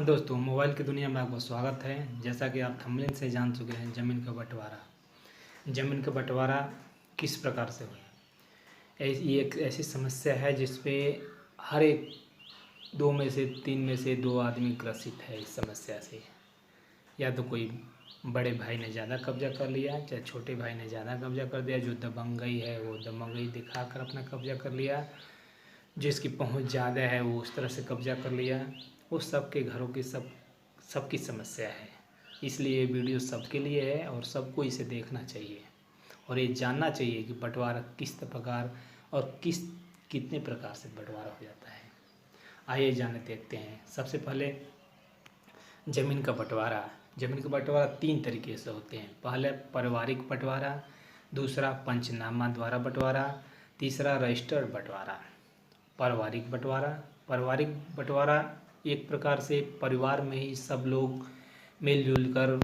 हाँ दोस्तों, मोबाइल की दुनिया में आपका स्वागत है। जैसा कि आप थंबनेल से जान चुके हैं, ज़मीन का बंटवारा किस प्रकार से हुआ। ये एक ऐसी समस्या है जिस पे हर एक 2 में से 3 में से 2 आदमी ग्रसित है इस समस्या से। या तो कोई बड़े भाई ने ज़्यादा कब्जा कर लिया, चाहे छोटे भाई ने ज़्यादा कब्जा कर दिया। जो दबंगई है वो दबंगई दिखाकर अपना कब्जा कर लिया, जिसकी पहुंच ज़्यादा है वो उस तरह से कब्जा कर लिया। वो सबके घरों की सबकी समस्या है। इसलिए ये वीडियो सबके लिए है और सबको इसे देखना चाहिए और ये जानना चाहिए कि बंटवारा किस प्रकार और कितने प्रकार से बंटवारा हो जाता है। आइए देखते हैं। सबसे पहले ज़मीन का बंटवारा 3 तरीके से होते हैं। पहले पारिवारिक बंटवारा, दूसरा पंचनामा द्वारा बंटवारा, तीसरा रजिस्टर्ड बंटवारा। पारिवारिक बंटवारा एक प्रकार से परिवार में ही सब लोग मिलजुल कर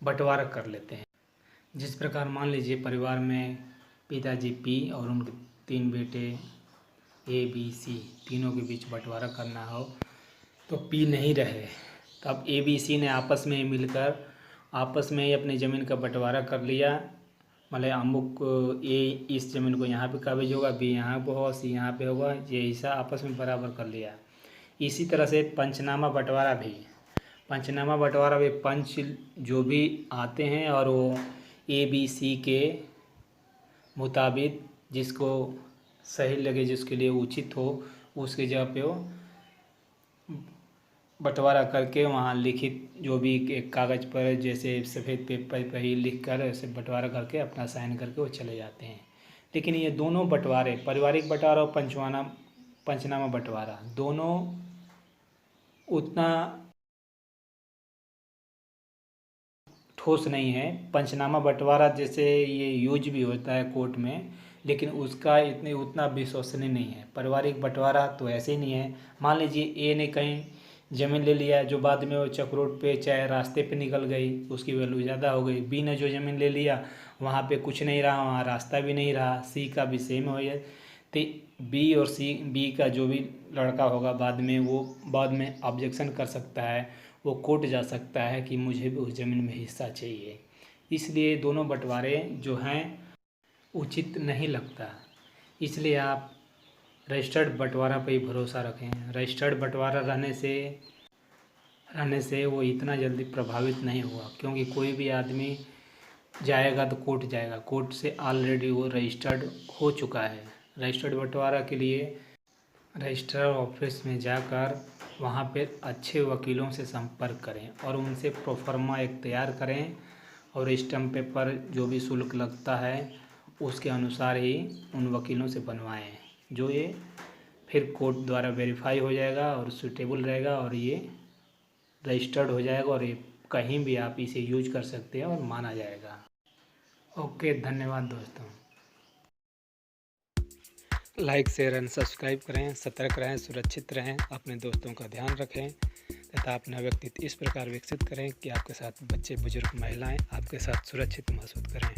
बंटवारा कर लेते हैं। जिस प्रकार मान लीजिए परिवार में पिताजी पी और उनके 3 बेटे ए बी सी, तीनों के बीच बंटवारा करना हो तो पी नहीं रहे, तब ए बी सी ने आपस में मिलकर आपस में ही अपनी ज़मीन का बंटवारा कर लिया। मतलब अमुक ए इस ज़मीन को यहाँ पे काबिज होगा, बी यहाँ पे होगा, सी यहाँ पे होगा, ये हिस्सा आपस में बराबर कर लिया। इसी तरह से पंच बंटवारा भी पंच जो भी आते हैं और वो ए बी सी के मुताबिक जिसको सही लगे, जिसके लिए उचित हो, उसकी जगह पे वो बंटवारा करके वहाँ लिखित जो भी एक कागज़ पर जैसे सफ़ेद पेपर पर ही लिख कर ऐसे बंटवारा करके अपना साइन करके वो चले जाते हैं। लेकिन ये दोनों बंटवारे, पारिवारिक बंटवारा और पंचनामा बंटवारा, दोनों उतना ठोस नहीं है। पंचनामा बंटवारा जैसे ये यूज भी होता है कोर्ट में, लेकिन उसका उतना विश्वसनीय नहीं है। पारिवारिक बंटवारा तो ऐसे ही नहीं है। मान लीजिए ए ने कहीं ज़मीन ले लिया, जो बाद में वो चक रोड पे चाहे रास्ते पे निकल गई, उसकी वैल्यू ज़्यादा हो गई। बी ने जो ज़मीन ले लिया वहाँ पे कुछ नहीं रहा, वहाँ रास्ता भी नहीं रहा। सी का भी सेम हो गया। तो बी का जो भी लड़का होगा बाद में ऑब्जेक्शन कर सकता है, वो कोर्ट जा सकता है कि मुझे भी उस ज़मीन में हिस्सा चाहिए। इसलिए दोनों बंटवारे जो हैं उचित नहीं लगता। इसलिए आप रजिस्टर्ड बंटवारा पर ही भरोसा रखें। रजिस्टर्ड बंटवारा रहने से वो इतना जल्दी प्रभावित नहीं हुआ, क्योंकि कोई भी आदमी जाएगा तो कोर्ट जाएगा, कोर्ट से ऑलरेडी वो रजिस्टर्ड हो चुका है। रजिस्टर्ड बंटवारा के लिए रजिस्ट्रार ऑफिस में जाकर वहाँ पे अच्छे वकीलों से संपर्क करें और उनसे प्रोफर्मा एक तैयार करें और स्टैम्प पेपर जो भी शुल्क लगता है उसके अनुसार ही उन वकीलों से बनवाएं, जो ये फिर कोर्ट द्वारा वेरीफाई हो जाएगा और सूटेबल रहेगा और ये रजिस्टर्ड हो जाएगा और ये कहीं भी आप इसे यूज कर सकते हैं और माना जाएगा। ओके, धन्यवाद दोस्तों। लाइक, शेयर एंड सब्सक्राइब करें। सतर्क रहें, सुरक्षित रहें, अपने दोस्तों का ध्यान रखें तथा अपना व्यक्तित्व इस प्रकार विकसित करें कि आपके साथ बच्चे, बुजुर्ग, महिलाएं आपके साथ सुरक्षित महसूस करें।